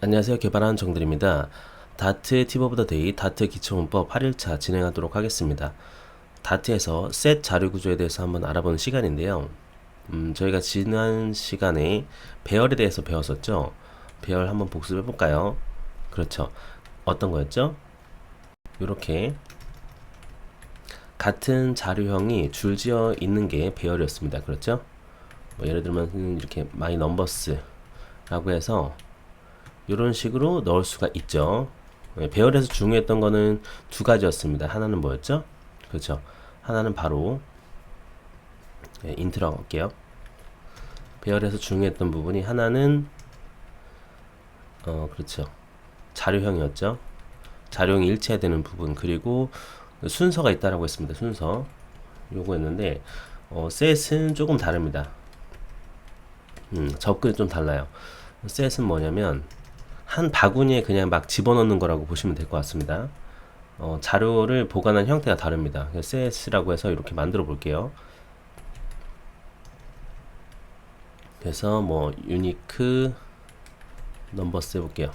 안녕하세요. 개발하는 정들입니다. 다트 팁 오브 더 데이 다트 기초문법 8일차 진행하도록 하겠습니다. 다트에서 셋 자료 구조에 대해서 한번 알아보는 시간인데요. 저희가 지난 시간에 배열에 대해서 배웠었죠. 배열 한번 복습해 볼까요? 그렇죠. 어떤 거였죠? 이렇게 같은 자료형이 줄지어 있는 게 배열이었습니다. 그렇죠? 뭐 예를 들면 이렇게 my numbers라고 해서 이런 식으로 넣을 수가 있죠. 배열에서 중요했던 거는 두 가지였습니다. 하나는 뭐였죠? 그렇죠. 하나는 바로 인트로 할게요. 배열에서 중요했던 부분이 하나는 그렇죠. 자료형이었죠. 자료형이 일치해야 되는 부분, 그리고 순서가 있다라고 했습니다. 순서 요거였는데 셋은 조금 다릅니다. 접근이 좀 달라요. 셋은 뭐냐면 한 바구니에 그냥 막 집어넣는 거라고 보시면 될 것 같습니다. 자료를 보관한 형태가 다릅니다. 셋이라고 해서 이렇게 만들어 볼게요. 그래서 뭐 유니크 넘버스 해볼게요.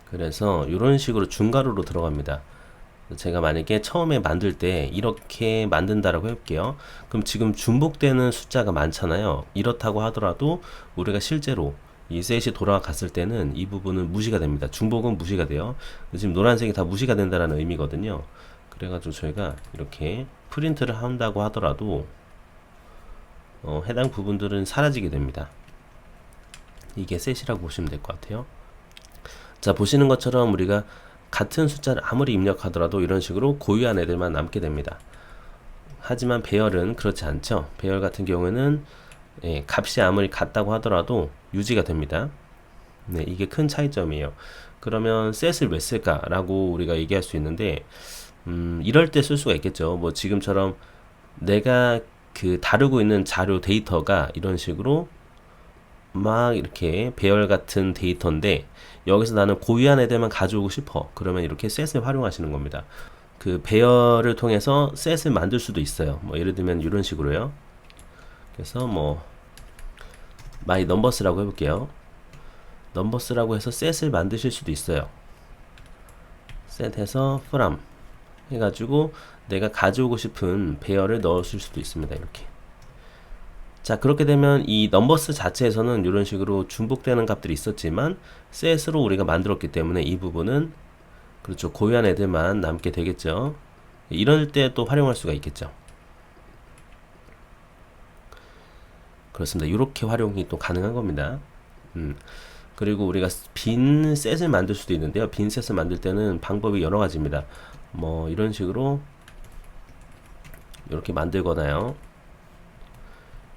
그래서 이런 식으로 중괄호로 들어갑니다. 제가 만약에 처음에 만들 때 이렇게 만든다라고 해볼게요. 그럼 지금 중복되는 숫자가 많잖아요. 이렇다고 하더라도 우리가 실제로 이 셋이 돌아갔을 때는 이 부분은 무시가 됩니다. 중복은 무시가 돼요. 지금 노란색이 다 무시가 된다는 의미거든요. 그래가지고 저희가 이렇게 프린트를 한다고 하더라도 해당 부분들은 사라지게 됩니다. 이게 셋이라고 보시면 될 것 같아요. 자, 보시는 것처럼 우리가 같은 숫자를 아무리 입력하더라도 이런 식으로 고유한 애들만 남게 됩니다. 하지만 배열은 그렇지 않죠. 배열 같은 경우에는 값이 아무리 같다고 하더라도 유지가 됩니다. 네, 이게 큰 차이점이에요. 그러면 셋을 왜 쓸까라고 우리가 얘기할 수 있는데 이럴 때 쓸 수가 있겠죠. 뭐 지금처럼 내가 그 다루고 있는 자료 데이터가 이런 식으로 막 이렇게 배열 같은 데이터인데 여기서 나는 고유한 애들만 가져오고 싶어. 그러면 이렇게 셋을 활용하시는 겁니다. 그 배열을 통해서 셋을 만들 수도 있어요. 뭐 예를 들면 이런 식으로요. 그래서 뭐 my numbers라고 해볼게요. numbers라고 해서 셋을 만드실 수도 있어요. 셋 해서 from 해가지고 내가 가져오고 싶은 배열을 넣으실 수도 있습니다. 이렇게. 자, 그렇게 되면 이 넘버스 자체에서는 이런 식으로 중복되는 값들이 있었지만 셋으로 우리가 만들었기 때문에 이 부분은 그렇죠. 고유한 애들만 남게 되겠죠. 이럴 때 또 활용할 수가 있겠죠. 그렇습니다. 이렇게 활용이 또 가능한 겁니다. 그리고 우리가 빈 셋을 만들 수도 있는데요. 빈 셋을 만들 때는 방법이 여러 가지입니다. 뭐 이런 식으로 이렇게 만들거나요.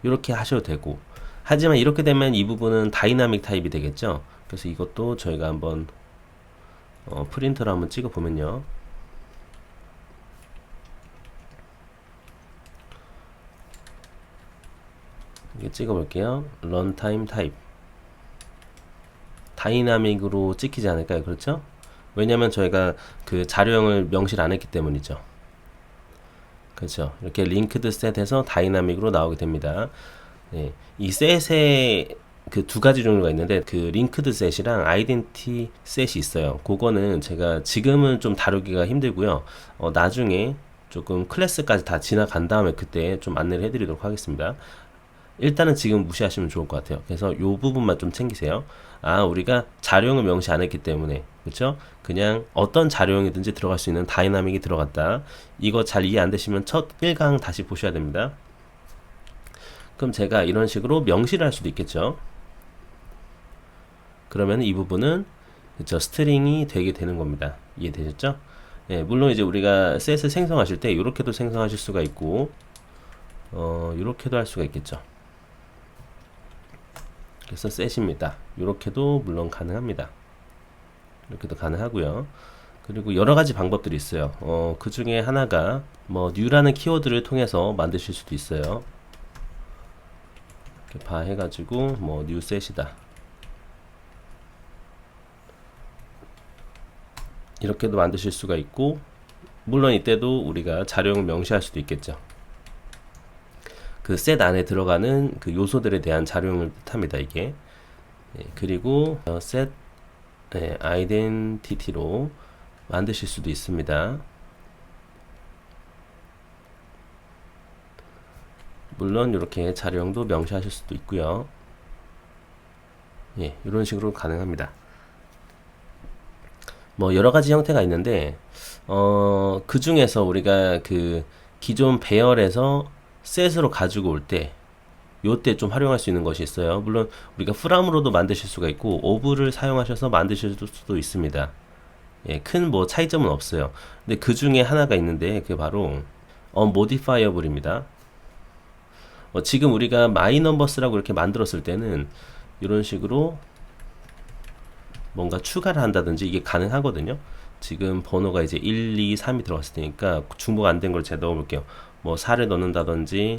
이렇게 하셔도 되고, 하지만 이렇게 되면 이 부분은 다이나믹 타입이 되겠죠. 그래서 이것도 저희가 한번 프린터로 한번 찍어 보면요. 이렇게 찍어 볼게요. 런타임 타입 다이나믹으로 찍히지 않을까요? 그렇죠? 왜냐면 저희가 그 자료형을 명시를 안 했기 때문이죠. 그렇죠. 이렇게 링크드 셋에서 다이나믹으로 나오게 됩니다. 네, 이 셋의 그 두 가지 종류가 있는데 그 링크드 셋이랑 아이덴티 셋이 있어요. 그거는 제가 지금은 좀 다루기가 힘들고요. 나중에 조금 클래스까지 다 지나간 다음에 그때 좀 안내를 해드리도록 하겠습니다. 일단은 지금 무시하시면 좋을 것 같아요. 그래서 요 부분만 좀 챙기세요. 아, 우리가 자료형을 명시 안 했기 때문에, 그쵸? 그냥 어떤 자료형이든지 들어갈 수 있는 다이나믹이 들어갔다. 이거 잘 이해 안 되시면 첫 1강 다시 보셔야 됩니다. 그럼 제가 이런 식으로 명시를 할 수도 있겠죠. 그러면 이 부분은 그쵸, 스트링이 되게 되는 겁니다. 이해되셨죠? 예, 물론 이제 우리가 셋을 생성하실 때 이렇게도 생성하실 수가 있고 이렇게도 할 수가 있겠죠. 그래서 셋입니다. 이렇게도 물론 가능합니다. 이렇게도 가능하고요. 그리고 여러 가지 방법들이 있어요. 그 중에 하나가 뭐 new라는 키워드를 통해서 만드실 수도 있어요. 이렇게 바 해가지고 뭐 new set이다. 이렇게도 만드실 수가 있고, 물론 이때도 우리가 자료형을 명시할 수도 있겠죠. 그 셋 안에 들어가는 그 요소들에 대한 자료형을 뜻합니다. 이게 그리고 set identity로 만드실 수도 있습니다. 물론 이렇게 자료형도 명시하실 수도 있고요. 이런 식으로 가능합니다. 뭐 여러 가지 형태가 있는데 그 중에서 우리가 그 기존 배열에서 셋으로 가지고 올 때 요때 좀 활용할 수 있는 것이 있어요. 물론 우리가 프람으로도 만드실 수가 있고 오브를 사용하셔서 만드실 수도 있습니다. 큰 뭐 차이점은 없어요. 근데 그 중에 하나가 있는데 그게 바로 unmodifiable입니다. 지금 우리가 myNumbers라고 이렇게 만들었을 때는 이런 식으로 뭔가 추가를 한다든지 이게 가능하거든요. 지금 번호가 이제 1, 2, 3이 들어갔을 테니까 중복 안 된 걸 제가 넣어볼게요. 뭐 4를 넣는다든지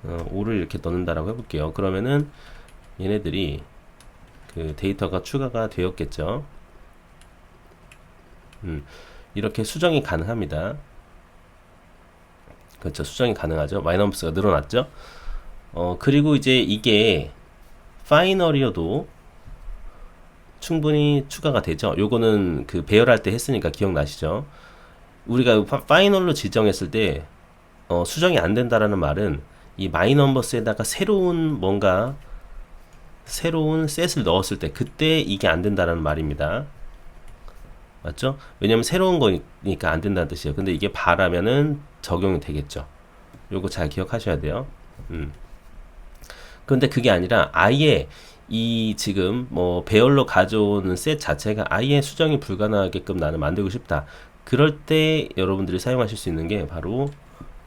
5를 이렇게 넣는다라고 해볼게요. 그러면은 얘네들이 그 데이터가 추가가 되었겠죠. 이렇게 수정이 가능합니다. 그렇죠. 수정이 가능하죠. 마이너스가 늘어났죠. 그리고 이제 이게 파이널이어도 충분히 추가가 되죠. 요거는 그 배열할 때 했으니까 기억나시죠? 우리가 파이널로 지정했을 때 수정이 안 된다라는 말은 이 마이넘버스에다가 새로운 셋을 넣었을 때 그때 이게 안 된다라는 말입니다. 맞죠? 왜냐면 새로운 거니까 안 된다는 뜻이에요. 근데 이게 바라면은 적용이 되겠죠. 요거 잘 기억하셔야 돼요. 근데 그게 아니라 아예 이 지금 뭐 배열로 가져오는 셋 자체가 아예 수정이 불가능하게끔 나는 만들고 싶다. 그럴 때 여러분들이 사용하실 수 있는 게 바로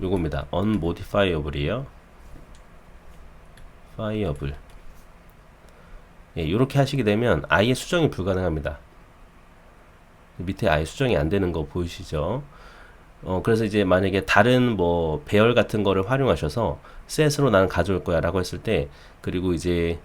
요겁니다. unmodifiable이에요. fiable. 이렇게 하시게 되면 아예 수정이 불가능합니다. 밑에 아예 수정이 안 되는 거 보이시죠? 그래서 이제 만약에 다른 뭐 배열 같은 거를 활용하셔서 셋으로 나는 가져올 거야 라고 했을 때, 그리고 이제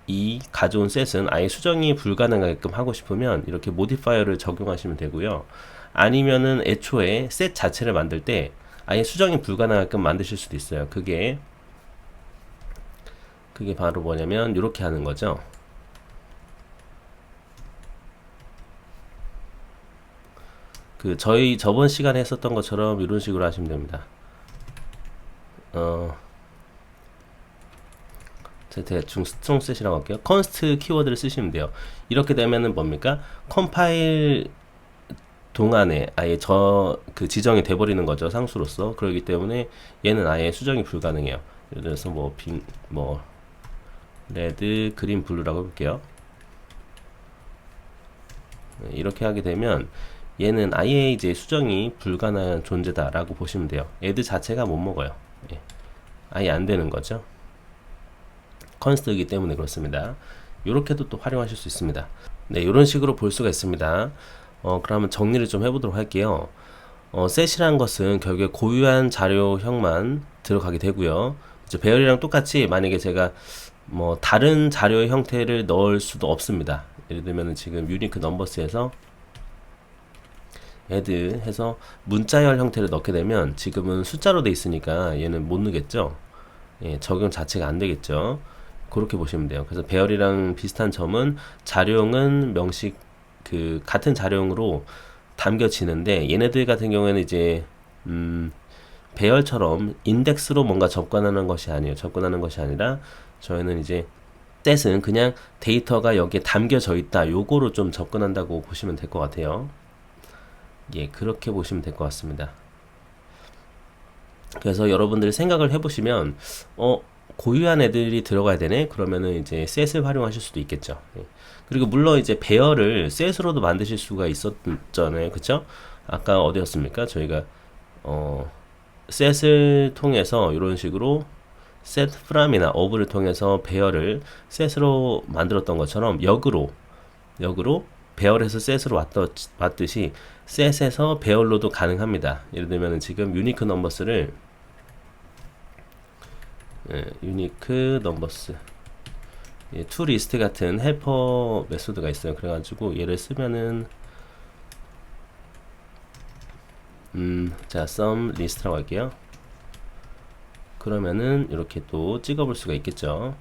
이 가져온 셋은 아예 수정이 불가능하게끔 하고 싶으면 이렇게 모디파이어를 적용하시면 되고요. 아니면은 애초에 셋 자체를 만들 때 아예 수정이 불가능하게끔 만드실 수도 있어요. 그게 바로 뭐냐면 이렇게 하는 거죠. 그 저희 저번 시간에 했었던 것처럼 이런 식으로 하시면 됩니다. 제가 대충 스트롱 셋이라고 할게요. 컨스트 키워드를 쓰시면 돼요. 이렇게 되면은 뭡니까? 컴파일 동안에 아예 그 지정이 돼버리는 거죠, 상수로서. 그렇기 때문에 얘는 아예 수정이 불가능해요. 예를 들어서 뭐 레드, 그린, 블루라고 해볼게요. 이렇게 하게 되면 얘는 아예 이제 수정이 불가능한 존재다라고 보시면 돼요. 애들 자체가 못 먹어요. 아예 안 되는 거죠. 컨스트이기 때문에 그렇습니다. 이렇게도 또 활용하실 수 있습니다. 네, 이런 식으로 볼 수가 있습니다. 그러면 정리를 좀 해보도록 할게요. 셋이라는 것은 결국에 고유한 자료형만 들어가게 되고요. 이제 배열이랑 똑같이 만약에 제가 뭐 다른 자료의 형태를 넣을 수도 없습니다. 예를 들면 지금 유니크 넘버스에서 add 해서 문자열 형태를 넣게 되면 지금은 숫자로 돼 있으니까 얘는 못 넣겠죠. 적용 자체가 안 되겠죠. 그렇게 보시면 돼요. 그래서 배열이랑 비슷한 점은 자료형은 같은 자료형으로 담겨지는데, 얘네들 같은 경우에는 이제 배열처럼 인덱스로 뭔가 접근하는 것이 아니라 저희는 이제 셋은 그냥 데이터가 여기에 담겨져 있다, 요거로 좀 접근한다고 보시면 될 것 같아요. 그렇게 보시면 될 것 같습니다. 그래서 여러분들이 생각을 해보시면 고유한 애들이 들어가야 되네? 그러면은 이제 셋을 활용하실 수도 있겠죠. 그리고 물론 이제 배열을 셋으로도 만드실 수가 있었잖아요. 그쵸? 아까 어디였습니까? 저희가 셋을 통해서 이런 식으로 set from이나 of를 통해서 배열을 셋으로 만들었던 것처럼 역으로 배열에서 셋으로 왔듯이 셋에서 배열로도 가능합니다. 예를 들면 지금 유니크 넘버스를 유니크 넘버스 투 리스트 같은 헬퍼 메소드가 있어요. 그래가지고 얘를 쓰면은 자 sum list라고 할게요. 그러면은 이렇게 또 찍어볼 수가 있겠죠.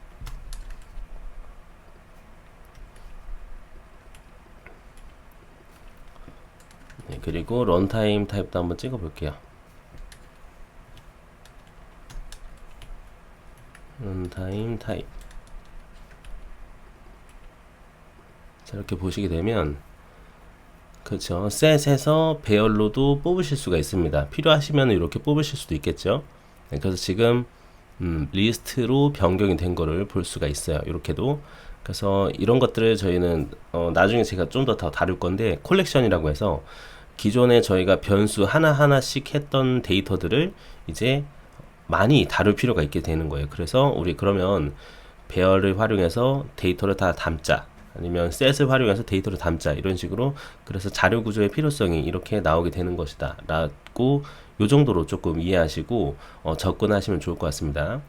그리고 런타임 타입도 한번 찍어 볼게요. 런타임 타입. 자, 이렇게 보시게 되면 그렇죠. 셋에서 배열로도 뽑으실 수가 있습니다. 필요하시면 이렇게 뽑으실 수도 있겠죠. 네, 그래서 지금 리스트로 변경이 된 거를 볼 수가 있어요. 이렇게도. 그래서 이런 것들을 저희는 나중에 제가 좀 더 다룰 건데, 콜렉션이라고 해서 기존에 저희가 변수 하나하나씩 했던 데이터들을 이제 많이 다룰 필요가 있게 되는 거예요. 그래서 우리 그러면 배열을 활용해서 데이터를 다 담자, 아니면 셋을 활용해서 데이터를 담자, 이런 식으로. 그래서 자료 구조의 필요성이 이렇게 나오게 되는 것이다 라고 요 정도로 조금 이해하시고 접근하시면 좋을 것 같습니다.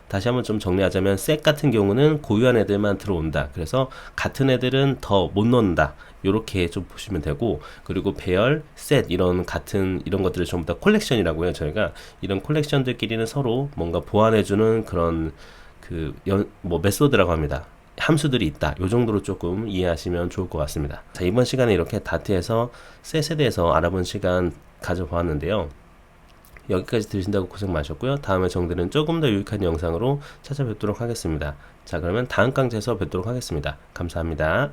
다시 한번 좀 정리하자면, 셋 같은 경우는 고유한 애들만 들어온다. 그래서 같은 애들은 더 못 넣는다. 요렇게 좀 보시면 되고, 그리고 배열, 셋 이런 것들을 전부 다 콜렉션이라고 해요. 저희가 이런 콜렉션들끼리는 서로 뭔가 보완해주는 그런 메소드라고 합니다. 함수들이 있다. 요 정도로 조금 이해하시면 좋을 것 같습니다. 자, 이번 시간에 이렇게 다트에서 셋에 대해서 알아본 시간 가져보았는데요. 여기까지 들으신다고 고생 많으셨고요. 다음에 정들은 조금 더 유익한 영상으로 찾아뵙도록 하겠습니다. 자, 그러면 다음 강좌에서 뵙도록 하겠습니다. 감사합니다.